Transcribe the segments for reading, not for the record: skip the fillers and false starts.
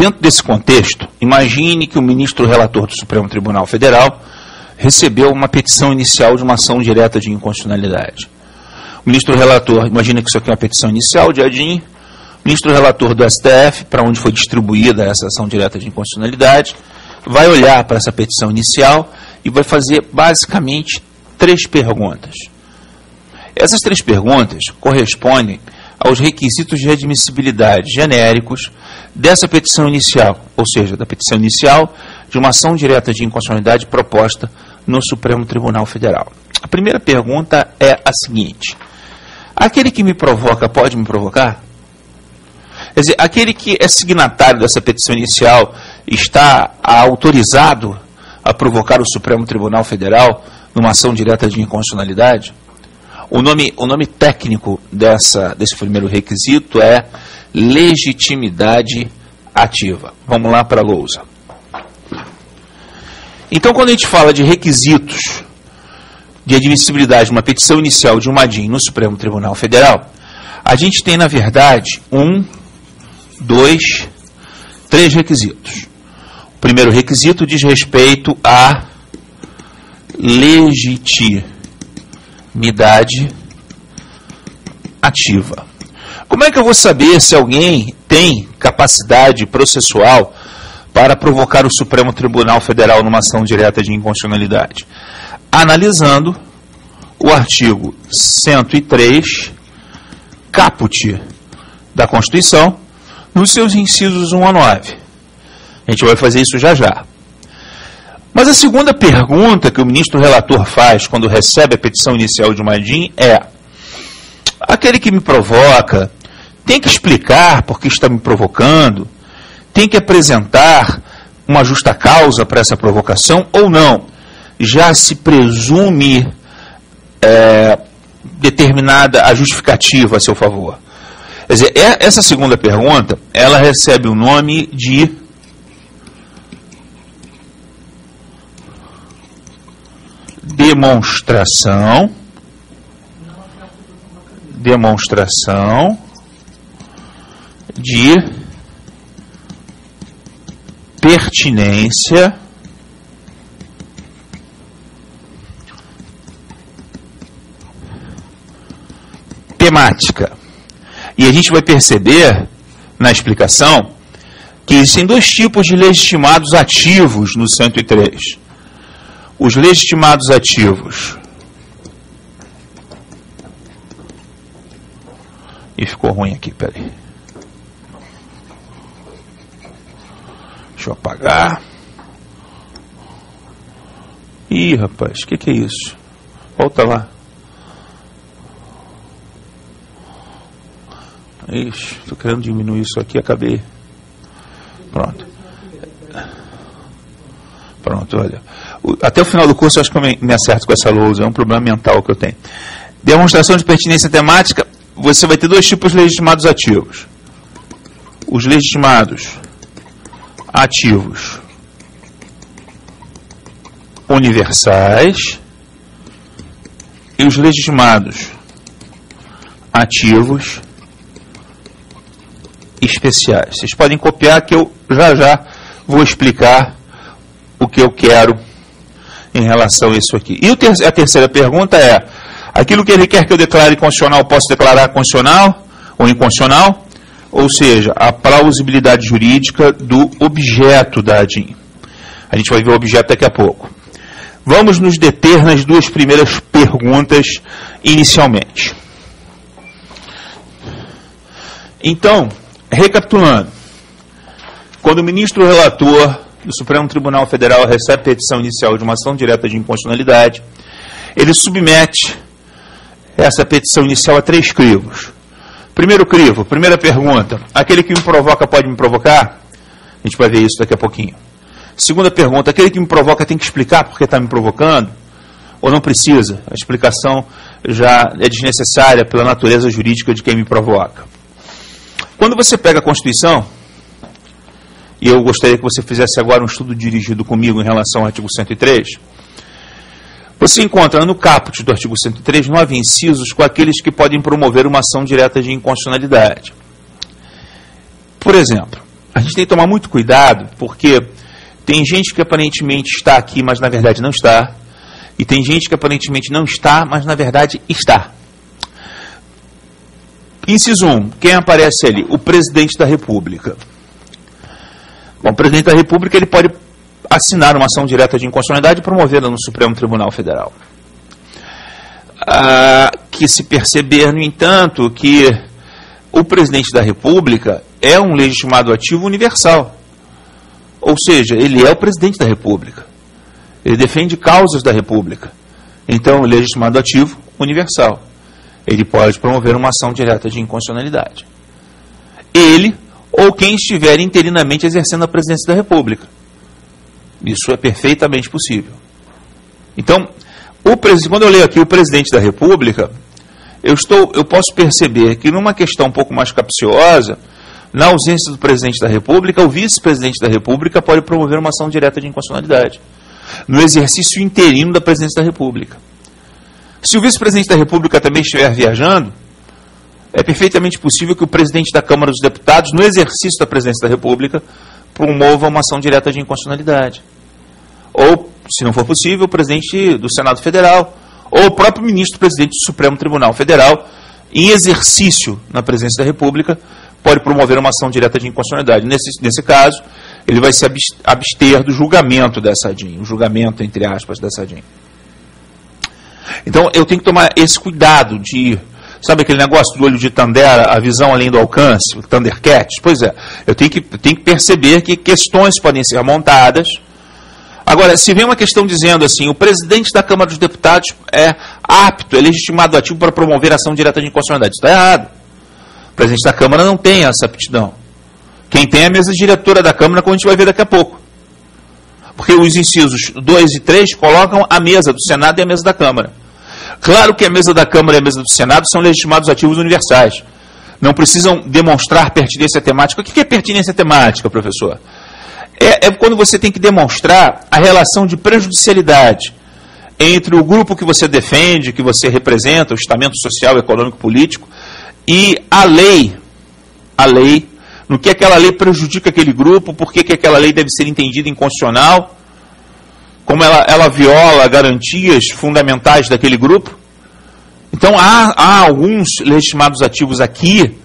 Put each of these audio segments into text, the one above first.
dentro desse contexto, imagine que o ministro relator do Supremo Tribunal Federal recebeu uma petição inicial de uma ação direta de inconstitucionalidade. O ministro relator, imagina que isso aqui é uma petição inicial de ADIM, o ministro relator do STF, para onde foi distribuída essa ação direta de inconstitucionalidade, vai olhar para essa petição inicial e vai fazer basicamente 3 perguntas. Essas 3 perguntas correspondem aos requisitos de admissibilidade genéricos dessa petição inicial, ou seja, da petição inicial de uma ação direta de inconstitucionalidade proposta no Supremo Tribunal Federal. A primeira pergunta é a seguinte: aquele que me provoca pode me provocar? Quer dizer, aquele que é signatário dessa petição inicial está autorizado a provocar o Supremo Tribunal Federal numa ação direta de inconstitucionalidade? O nome técnico desse primeiro requisito é legitimidade ativa. Vamos lá para a lousa. Então, quando a gente fala de requisitos de admissibilidade de uma petição inicial de uma ADIM no Supremo Tribunal Federal, a gente tem, na verdade, 1, 2, 3 requisitos. O primeiro requisito diz respeito à legitimidade ativa. Como é que eu vou saber se alguém tem capacidade processual para provocar o Supremo Tribunal Federal numa ação direta de inconstitucionalidade? Analisando o artigo 103, caput da Constituição, nos seus incisos 1 a 9. A gente vai fazer isso já já. Mas a segunda pergunta que o ministro relator faz quando recebe a petição inicial de uma ADIM é: aquele que me provoca tem que explicar por que está me provocando? Tem que apresentar uma justa causa para essa provocação ou não? Já se presume determinada a justificativa a seu favor? Quer dizer, essa segunda pergunta, ela recebe o nome de demonstração de pertinência temática. E a gente vai perceber na explicação que existem 2 tipos de legitimados ativos no 103. Os legitimados ativos. E ficou ruim aqui, peraí. Deixa eu apagar. Ih, rapaz, o que é isso? Volta lá. Ixi, estou querendo diminuir isso aqui, acabei. Pronto. Pronto, olha. Até o final do curso eu acho que eu me acerto com essa lousa, é um problema mental que eu tenho. Demonstração de pertinência temática, você vai ter 2 tipos de legitimados ativos. Os legitimados ativos universais e os legitimados ativos especiais. Vocês podem copiar que eu já vou explicar o que eu quero em relação a isso aqui. E a terceira pergunta é: aquilo que ele quer que eu declare constitucional, posso declarar constitucional ou inconstitucional? Ou seja, a plausibilidade jurídica do objeto da ADIM. A gente vai ver o objeto daqui a pouco. Vamos nos deter nas 2 primeiras perguntas inicialmente. Então, recapitulando, quando o ministro relator do Supremo Tribunal Federal recebe a petição inicial de uma ação direta de inconstitucionalidade, ele submete essa petição inicial a 3 crivos. Primeiro crivo, primeira pergunta: aquele que me provoca pode me provocar? A gente vai ver isso daqui a pouquinho. Segunda pergunta: aquele que me provoca tem que explicar por que está me provocando? Ou não precisa? A explicação já é desnecessária pela natureza jurídica de quem me provoca. Quando você pega a Constituição, e eu gostaria que você fizesse agora um estudo dirigido comigo em relação ao artigo 103, você encontra no caput do artigo 103 9 incisos com aqueles que podem promover uma ação direta de inconstitucionalidade. Por exemplo, a gente tem que tomar muito cuidado, porque tem gente que aparentemente está aqui, mas na verdade não está. E tem gente que aparentemente não está, mas na verdade está. Inciso 1. Quem aparece ali? O presidente da República. Bom, o presidente da República ele pode assinar uma ação direta de inconstitucionalidade e promovê-la no Supremo Tribunal Federal. Que se perceber, no entanto, que o presidente da República é um legitimado ativo universal. Ou seja, ele é o presidente da República. Ele defende causas da República. Então, o legitimado ativo universal. Ele pode promover uma ação direta de inconstitucionalidade. Ele ou quem estiver interinamente exercendo a presidência da República. Isso é perfeitamente possível. Então, quando eu leio aqui o presidente da República, eu posso perceber que numa questão um pouco mais capciosa, na ausência do presidente da República, o vice-presidente da República pode promover uma ação direta de inconstitucionalidade, no exercício interino da presidência da República. Se o vice-presidente da República também estiver viajando, é perfeitamente possível que o presidente da Câmara dos Deputados, no exercício da presidência da República, promova uma ação direta de inconstitucionalidade. Ou, se não for possível, o presidente do Senado Federal, ou o próprio ministro-presidente do Supremo Tribunal Federal, em exercício na presidência da República, pode promover uma ação direta de inconstitucionalidade. Nesse caso, ele vai se abster do julgamento dessa ADIM, o julgamento, entre aspas, dessa ADIM. Então, eu tenho que tomar esse cuidado de... Sabe aquele negócio do olho de Tandera, a visão além do alcance, o Thundercat? Pois é, eu tenho que perceber que questões podem ser montadas. Agora, se vem uma questão dizendo assim, o presidente da Câmara dos Deputados é apto, é legitimado ativo para promover ação direta de inconstitucionalidade. Isso está errado. O presidente da Câmara não tem essa aptidão. Quem tem é a mesa diretora da Câmara, como a gente vai ver daqui a pouco. Porque os incisos 2 e 3 colocam a mesa do Senado e a mesa da Câmara. Claro que a mesa da Câmara e a mesa do Senado são legitimados ativos universais. Não precisam demonstrar pertinência temática. O que é pertinência temática, professor? É quando você tem que demonstrar a relação de prejudicialidade entre o grupo que você defende, que você representa, o estamento social, econômico, político, e a lei, no que aquela lei prejudica aquele grupo, por que aquela lei deve ser entendida inconstitucional, como ela viola garantias fundamentais daquele grupo. Então, há alguns legitimados ativos aqui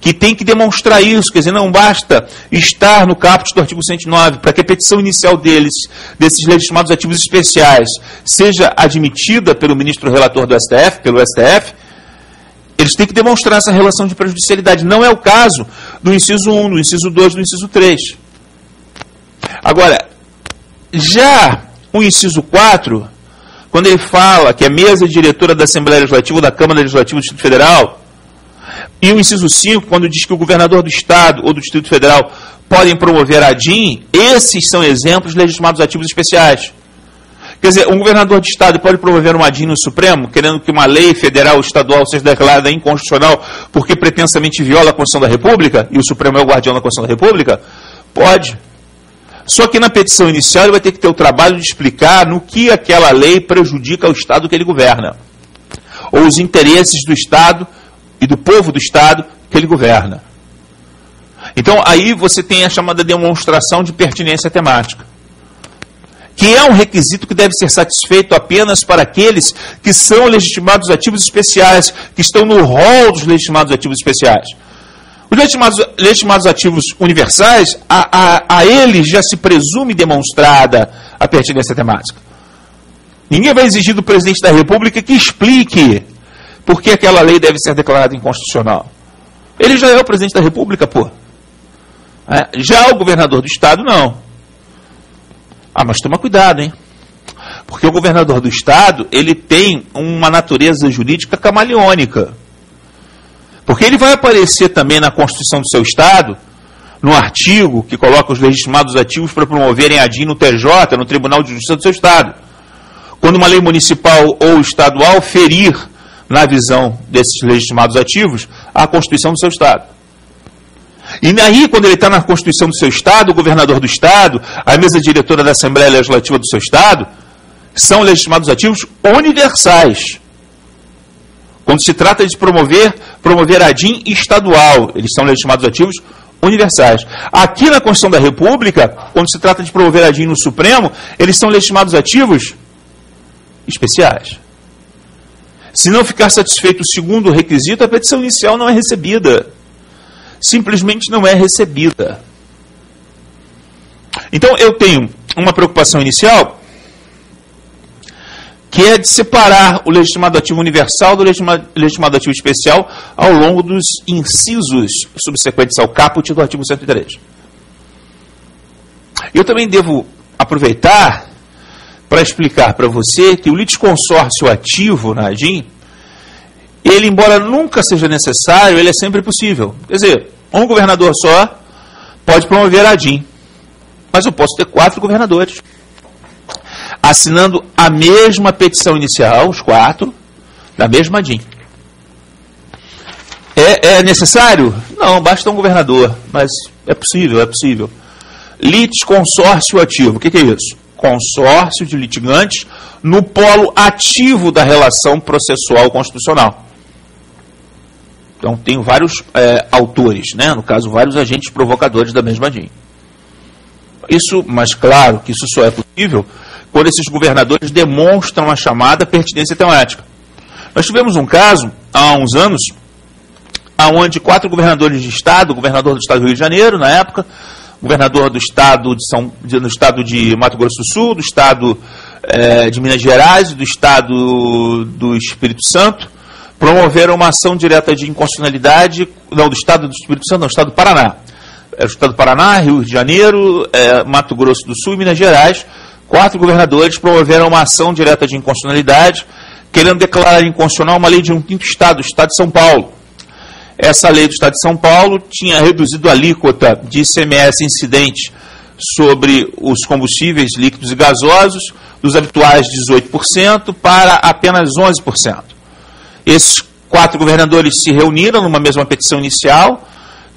que tem que demonstrar isso, quer dizer, não basta estar no caput do artigo 109 para que a petição inicial desses legitimados ativos especiais, seja admitida pelo ministro relator do STF, pelo STF, eles têm que demonstrar essa relação de prejudicialidade. Não é o caso do inciso 1, do inciso 2, do inciso 3. Agora, já o inciso 4, quando ele fala que a mesa diretora da Assembleia Legislativa ou da Câmara Legislativa do Distrito Federal, e o inciso 5, quando diz que o governador do Estado ou do Distrito Federal podem promover a ADIM, esses são exemplos de legitimados ativos especiais. Quer dizer, um governador de Estado pode promover uma ADIM no Supremo, querendo que uma lei federal ou estadual seja declarada inconstitucional porque pretensamente viola a Constituição da República, e o Supremo é o guardião da Constituição da República? Pode. Só que na petição inicial ele vai ter que ter o trabalho de explicar no que aquela lei prejudica o Estado que ele governa, ou os interesses do Estado e do povo do Estado que ele governa. Então, aí você tem a chamada demonstração de pertinência temática, que é um requisito que deve ser satisfeito apenas para aqueles que são legitimados ativos especiais, que estão no rol dos legitimados ativos especiais. Os legitimados ativos universais, a eles já se presume demonstrada a pertinência temática. Ninguém vai exigir do presidente da República que explique por que aquela lei deve ser declarada inconstitucional. Ele já é o presidente da República, pô. Já o governador do Estado, não. Mas toma cuidado, hein? Porque o governador do Estado, ele tem uma natureza jurídica camaleônica. Porque ele vai aparecer também na Constituição do seu Estado, no artigo que coloca os legitimados ativos para promoverem a ADIM no TJ, no Tribunal de Justiça do seu Estado. Quando uma lei municipal ou estadual ferir, na visão desses legitimados ativos, a Constituição do seu Estado. E aí, quando ele está na Constituição do seu Estado, o governador do Estado, a mesa diretora da Assembleia Legislativa do seu Estado, são legitimados ativos universais. Quando se trata de promover a ADIM estadual, eles são legitimados ativos universais. Aqui na Constituição da República, quando se trata de promover a DIN no Supremo, eles são legitimados ativos especiais. Se não ficar satisfeito o segundo requisito, a petição inicial não é recebida. Simplesmente não é recebida. Então, eu tenho uma preocupação inicial, que é de separar o legitimado ativo universal do legitimado ativo especial ao longo dos incisos subsequentes ao caput do artigo 103. Eu também devo aproveitar para explicar para você que o litisconsórcio ativo na ADIM, ele, embora nunca seja necessário, ele é sempre possível. Quer dizer, um governador só pode promover a ADIM, mas eu posso ter 4 governadores assinando a mesma petição inicial, os 4, da mesma ADIM. É necessário? Não, basta um governador, mas é possível, é possível. Litisconsórcio ativo, o que é isso? Consórcio de litigantes no polo ativo da relação processual constitucional. Então, tem vários autores, né? No caso, vários agentes provocadores da mesma ADIM. Isso, mas claro que isso só é possível quando esses governadores demonstram a chamada pertinência temática. Nós tivemos um caso, há uns anos, onde 4 governadores de Estado, o governador do Estado do Rio de Janeiro, na época, governador do Estado de Mato Grosso do Sul, do Estado de Minas Gerais e do Estado do Espírito Santo, promoveram uma ação direta de inconstitucionalidade, não, do Estado do Espírito Santo, não, do Estado do Paraná. O Estado do Paraná, Rio de Janeiro, Mato Grosso do Sul e Minas Gerais. 4 governadores promoveram uma ação direta de inconstitucionalidade, querendo declarar inconstitucional uma lei de um 5º Estado, o Estado de São Paulo. Essa lei do Estado de São Paulo tinha reduzido a alíquota de ICMS incidente sobre os combustíveis líquidos e gasosos, dos habituais 18%, para apenas 11%. Esses 4 governadores se reuniram numa mesma petição inicial,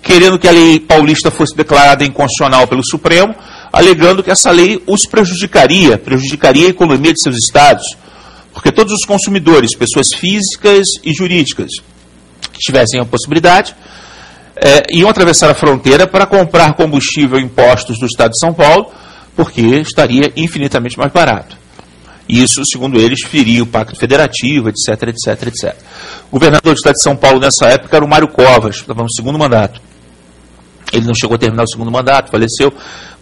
querendo que a lei paulista fosse declarada inconstitucional pelo Supremo, alegando que essa lei os prejudicaria a economia de seus estados, porque todos os consumidores, pessoas físicas e jurídicas, que tivessem a possibilidade, iam atravessar a fronteira para comprar combustível e impostos do Estado de São Paulo, porque estaria infinitamente mais barato. Isso, segundo eles, feria o Pacto Federativo, etc, etc, etc. O governador do Estado de São Paulo, nessa época, era o Mário Covas, estava no 2º mandato. Ele não chegou a terminar o 2º mandato, faleceu,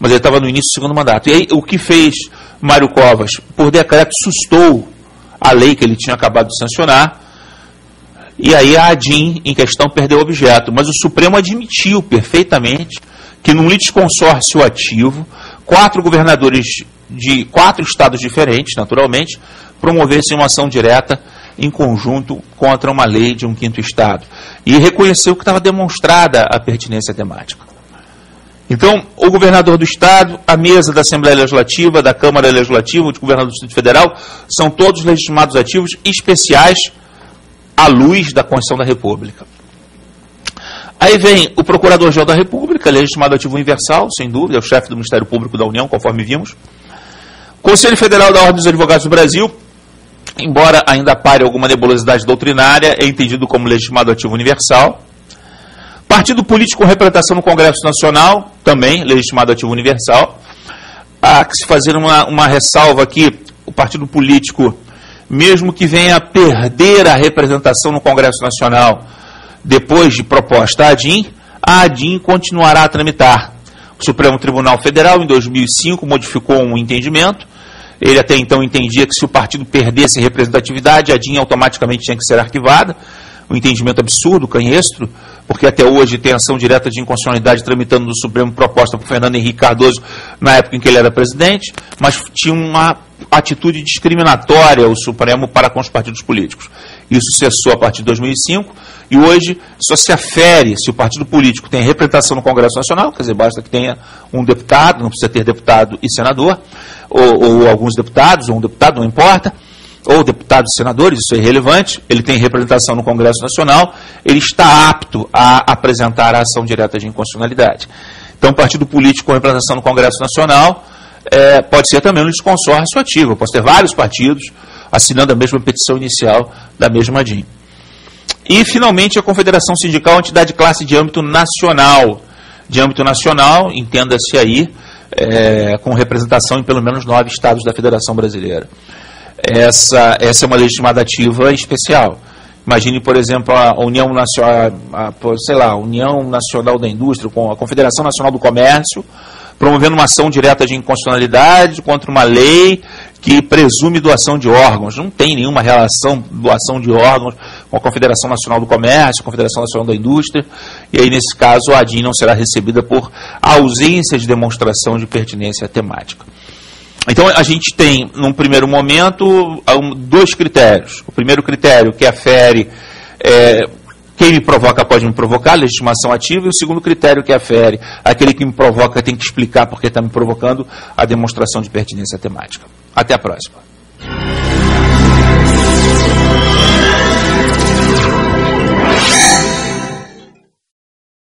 mas ele estava no início do 2º mandato. E aí, o que fez Mário Covas? Por decreto, sustou a lei que ele tinha acabado de sancionar, e aí a ADIM, em questão, perdeu o objeto. Mas o Supremo admitiu perfeitamente que, num litisconsórcio ativo, 4 governadores de 4 estados diferentes, naturalmente, promovessem uma ação direta em conjunto contra uma lei de um 5º Estado. E reconheceu que estava demonstrada a pertinência temática. Então, o governador do Estado, a mesa da Assembleia Legislativa, da Câmara Legislativa, o governador do Distrito Federal, são todos legitimados ativos especiais à luz da Constituição da República. Aí vem o Procurador-Geral da República, legitimado ativo universal, sem dúvida, é o chefe do Ministério Público da União, conforme vimos. Conselho Federal da Ordem dos Advogados do Brasil, embora ainda pare alguma nebulosidade doutrinária, é entendido como legitimado ativo universal. Partido político com representação no Congresso Nacional, também legitimado ativo universal. Há que se fazer uma ressalva aqui, o partido político, mesmo que venha a perder a representação no Congresso Nacional depois de proposta a ADIM continuará a tramitar. O Supremo Tribunal Federal, em 2005, modificou um entendimento. Ele até então entendia que se o partido perdesse representatividade, a ADIM automaticamente tinha que ser arquivada. Um entendimento absurdo, canhestro, porque até hoje tem ação direta de inconstitucionalidade tramitando no Supremo proposta por Fernando Henrique Cardoso na época em que ele era presidente, mas tinha uma atitude discriminatória o Supremo para com os partidos políticos. Isso cessou a partir de 2005 e hoje só se afere se o partido político tem representação no Congresso Nacional, quer dizer, basta que tenha um deputado, não precisa ter deputado e senador, ou alguns deputados, ou um deputado, não importa, ou deputados e senadores, isso é irrelevante, ele tem representação no Congresso Nacional, ele está apto a apresentar a ação direta de inconstitucionalidade. Então, partido político com representação no Congresso Nacional pode ser também um litisconsórcio ativo. Eu posso ter vários partidos assinando a mesma petição inicial da mesma ADIM. E, finalmente, a Confederação Sindical, entidade de classe de âmbito nacional. De âmbito nacional, entenda-se aí, com representação em pelo menos 9 estados da Federação Brasileira. Essa é uma legitimativa especial. Imagine, por exemplo, a União Nacional, a União Nacional da Indústria, com a Confederação Nacional do Comércio, promovendo uma ação direta de inconstitucionalidade contra uma lei que presume doação de órgãos. Não tem nenhuma relação doação de órgãos com a Confederação Nacional do Comércio, a Confederação Nacional da Indústria, e aí, nesse caso, a ADIM não será recebida por ausência de demonstração de pertinência temática. Então, a gente tem, num primeiro momento, 2 critérios. O primeiro critério, que afere quem me provoca pode me provocar, legitimação ativa, e o segundo critério, que afere aquele que me provoca tem que explicar porque está me provocando, a demonstração de pertinência temática. Até a próxima.